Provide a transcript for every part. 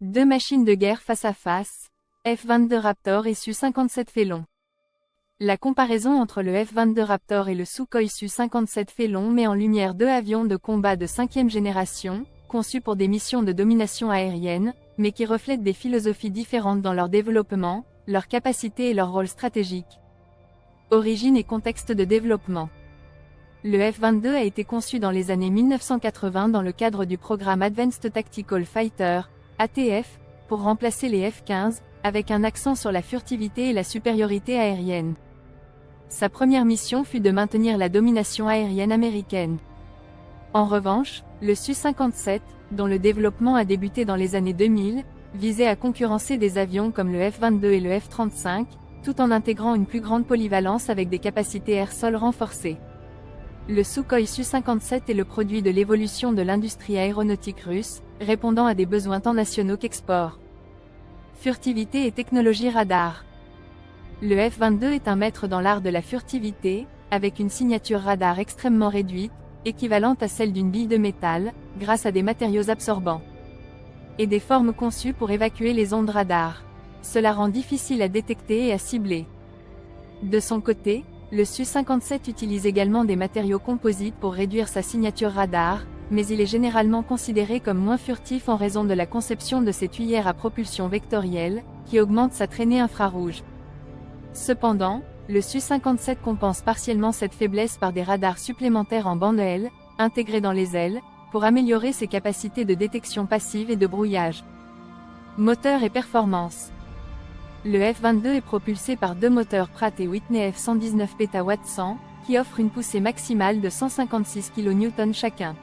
Deux machines de guerre face à face, F-22 Raptor et Su-57 Phélan. La comparaison entre le F-22 Raptor et le Sukhoi Su-57 Phélan met en lumière deux avions de combat de 5e génération, conçus pour des missions de domination aérienne, mais qui reflètent des philosophies différentes dans leur développement, leur capacité et leur rôle stratégique. Origine et contexte de développement. Le F-22 a été conçu dans les années 1980 dans le cadre du programme Advanced Tactical Fighter, ATF, pour remplacer les F-15, avec un accent sur la furtivité et la supériorité aérienne. Sa première mission fut de maintenir la domination aérienne américaine. En revanche, le Su-57, dont le développement a débuté dans les années 2000, visait à concurrencer des avions comme le F-22 et le F-35, tout en intégrant une plus grande polyvalence avec des capacités air-sol renforcées. Le Sukhoi Su-57 est le produit de l'évolution de l'industrie aéronautique russe, répondant à des besoins tant nationaux qu'export. Furtivité et technologie radar. Le F-22 est un maître dans l'art de la furtivité, avec une signature radar extrêmement réduite, équivalente à celle d'une bille de métal, grâce à des matériaux absorbants. Et des formes conçues pour évacuer les ondes radar. Cela rend difficile à détecter et à cibler. De son côté, le Su-57 utilise également des matériaux composites pour réduire sa signature radar, mais il est généralement considéré comme moins furtif en raison de la conception de ses tuyères à propulsion vectorielle, qui augmente sa traînée infrarouge. Cependant, le Su-57 compense partiellement cette faiblesse par des radars supplémentaires en bande L, intégrés dans les ailes, pour améliorer ses capacités de détection passive et de brouillage. Moteur et performance. Le F-22 est propulsé par deux moteurs Pratt & Whitney F119 PW100, qui offrent une poussée maximale de 156 kN chacun.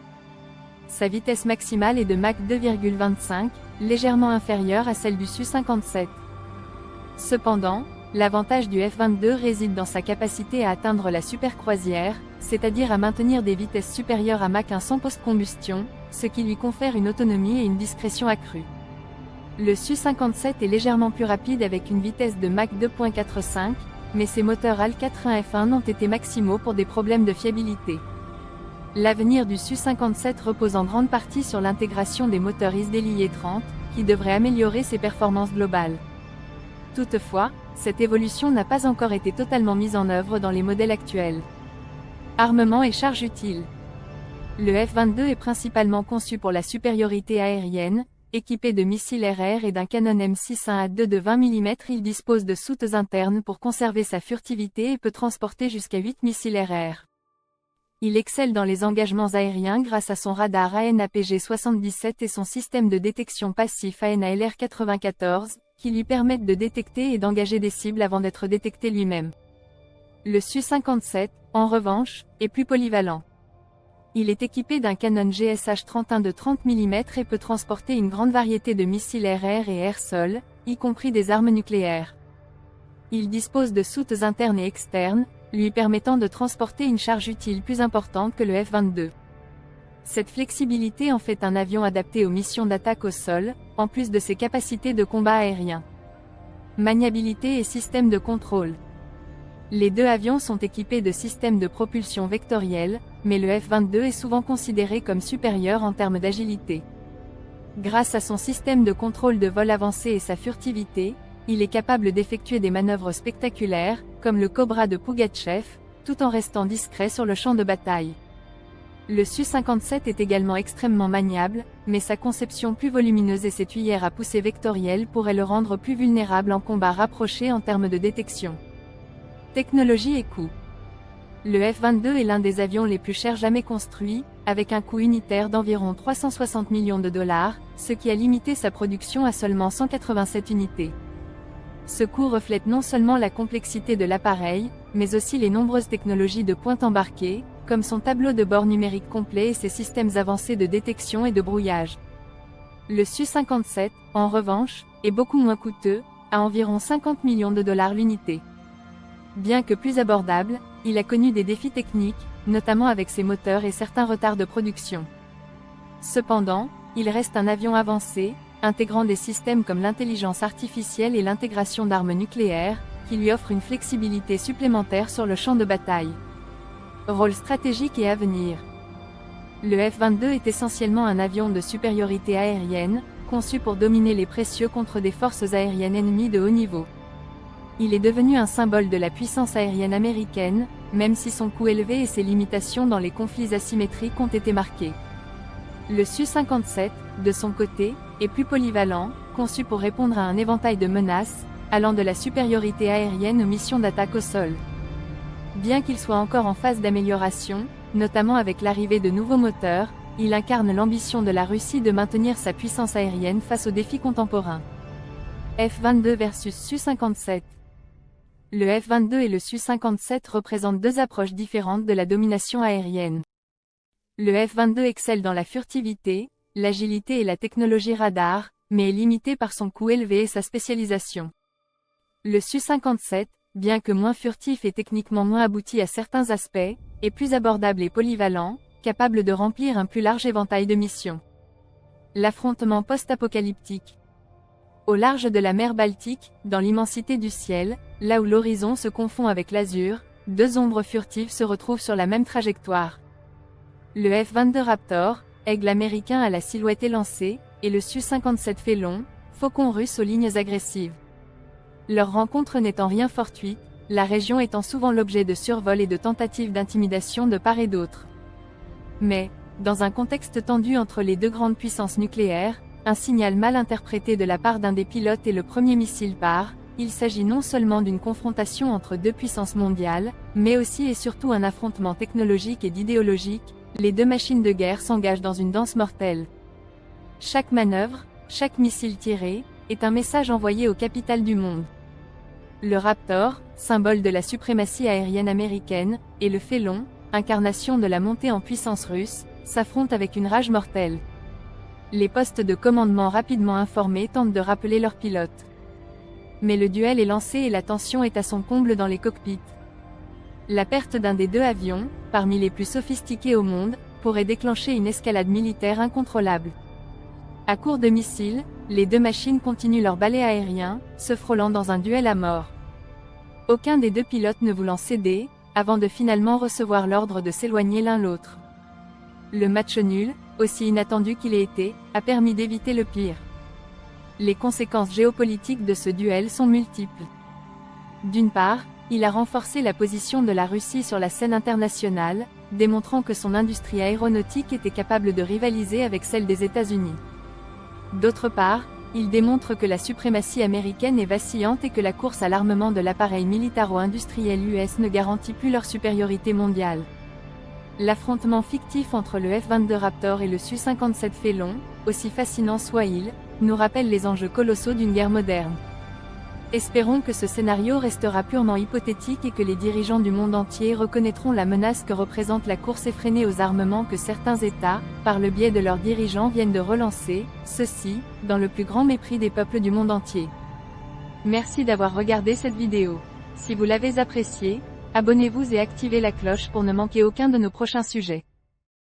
Sa vitesse maximale est de Mach 2,25, légèrement inférieure à celle du Su-57. Cependant, l'avantage du F-22 réside dans sa capacité à atteindre la supercroisière, c'est-à-dire à maintenir des vitesses supérieures à Mach 1 sans post-combustion, ce qui lui confère une autonomie et une discrétion accrues. Le Su-57 est légèrement plus rapide avec une vitesse de Mach 2.45, mais ses moteurs AL-41F1 ont été maximaux pour des problèmes de fiabilité. L'avenir du Su-57 repose en grande partie sur l'intégration des moteurs Isdeli E30, qui devraient améliorer ses performances globales. Toutefois, cette évolution n'a pas encore été totalement mise en œuvre dans les modèles actuels. Armement et charge utile. Le F-22 est principalement conçu pour la supériorité aérienne. Équipé de missiles RR et d'un canon M61A2 de 20 mm, il dispose de soutes internes pour conserver sa furtivité et peut transporter jusqu'à 8 missiles RR. Il excelle dans les engagements aériens grâce à son radar AN/APG-77 et son système de détection passif AN/ALR-94, qui lui permettent de détecter et d'engager des cibles avant d'être détecté lui-même. Le Su-57, en revanche, est plus polyvalent. Il est équipé d'un canon GSH-31 de 30 mm et peut transporter une grande variété de missiles RR et air-sol, y compris des armes nucléaires. Il dispose de soutes internes et externes, lui permettant de transporter une charge utile plus importante que le F-22. Cette flexibilité en fait un avion adapté aux missions d'attaque au sol, en plus de ses capacités de combat aérien. Maniabilité et système de contrôle. Les deux avions sont équipés de systèmes de propulsion vectorielle, mais le F-22 est souvent considéré comme supérieur en termes d'agilité. Grâce à son système de contrôle de vol avancé et sa furtivité, il est capable d'effectuer des manœuvres spectaculaires, comme le Cobra de Pougatchev, tout en restant discret sur le champ de bataille. Le Su-57 est également extrêmement maniable, mais sa conception plus volumineuse et ses tuyères à poussée vectorielle pourraient le rendre plus vulnérable en combat rapproché en termes de détection. Technologie et coût. Le F-22 est l'un des avions les plus chers jamais construits, avec un coût unitaire d'environ 360 millions de dollars, ce qui a limité sa production à seulement 187 unités. Ce coût reflète non seulement la complexité de l'appareil, mais aussi les nombreuses technologies de pointe embarquées, comme son tableau de bord numérique complet et ses systèmes avancés de détection et de brouillage. Le Su-57, en revanche, est beaucoup moins coûteux, à environ 50 millions de dollars l'unité. Bien que plus abordable, il a connu des défis techniques, notamment avec ses moteurs et certains retards de production. Cependant, il reste un avion avancé, intégrant des systèmes comme l'intelligence artificielle et l'intégration d'armes nucléaires, qui lui offrent une flexibilité supplémentaire sur le champ de bataille. Rôle stratégique et avenir. Le F-22 est essentiellement un avion de supériorité aérienne, conçu pour dominer les précieux contre des forces aériennes ennemies de haut niveau. Il est devenu un symbole de la puissance aérienne américaine, même si son coût élevé et ses limitations dans les conflits asymétriques ont été marqués. Le Su-57, de son côté, est plus polyvalent, conçu pour répondre à un éventail de menaces, allant de la supériorité aérienne aux missions d'attaque au sol. Bien qu'il soit encore en phase d'amélioration, notamment avec l'arrivée de nouveaux moteurs, il incarne l'ambition de la Russie de maintenir sa puissance aérienne face aux défis contemporains. F-22 versus Su-57. Le F-22 et le Su-57 représentent deux approches différentes de la domination aérienne. Le F-22 excelle dans la furtivité, l'agilité et la technologie radar, mais est limité par son coût élevé et sa spécialisation. Le Su-57, bien que moins furtif et techniquement moins abouti à certains aspects, est plus abordable et polyvalent, capable de remplir un plus large éventail de missions. L'affrontement post-apocalyptique. Au large de la mer Baltique, dans l'immensité du ciel, là où l'horizon se confond avec l'azur, deux ombres furtives se retrouvent sur la même trajectoire. Le F-22 Raptor, aigle américain à la silhouette élancée, et le Su-57 Félon, faucon russe aux lignes agressives. Leur rencontre n'étant rien fortuite, la région étant souvent l'objet de survols et de tentatives d'intimidation de part et d'autre. Mais, dans un contexte tendu entre les deux grandes puissances nucléaires, un signal mal interprété de la part d'un des pilotes et le premier missile part, il s'agit non seulement d'une confrontation entre deux puissances mondiales, mais aussi et surtout un affrontement technologique et d'idéologique, les deux machines de guerre s'engagent dans une danse mortelle. Chaque manœuvre, chaque missile tiré, est un message envoyé aux capitales du monde. Le Raptor, symbole de la suprématie aérienne américaine, et le Félon, incarnation de la montée en puissance russe, s'affrontent avec une rage mortelle. Les postes de commandement rapidement informés tentent de rappeler leurs pilotes. Mais le duel est lancé et la tension est à son comble dans les cockpits. La perte d'un des deux avions, parmi les plus sophistiqués au monde, pourrait déclencher une escalade militaire incontrôlable. À court de missiles, les deux machines continuent leur balai aérien, se frôlant dans un duel à mort. Aucun des deux pilotes ne voulant céder, avant de finalement recevoir l'ordre de s'éloigner l'un l'autre. Le match nul, aussi inattendu qu'il ait été, a permis d'éviter le pire. Les conséquences géopolitiques de ce duel sont multiples. D'une part, il a renforcé la position de la Russie sur la scène internationale, démontrant que son industrie aéronautique était capable de rivaliser avec celle des États-Unis. D'autre part, il démontre que la suprématie américaine est vacillante et que la course à l'armement de l'appareil militaro-industriel US ne garantit plus leur supériorité mondiale. L'affrontement fictif entre le F-22 Raptor et le Su-57 Félon, aussi fascinant soit-il, nous rappelle les enjeux colossaux d'une guerre moderne. Espérons que ce scénario restera purement hypothétique et que les dirigeants du monde entier reconnaîtront la menace que représente la course effrénée aux armements que certains États, par le biais de leurs dirigeants, viennent de relancer, ceci, dans le plus grand mépris des peuples du monde entier. Merci d'avoir regardé cette vidéo. Si vous l'avez appréciée, abonnez-vous et activez la cloche pour ne manquer aucun de nos prochains sujets.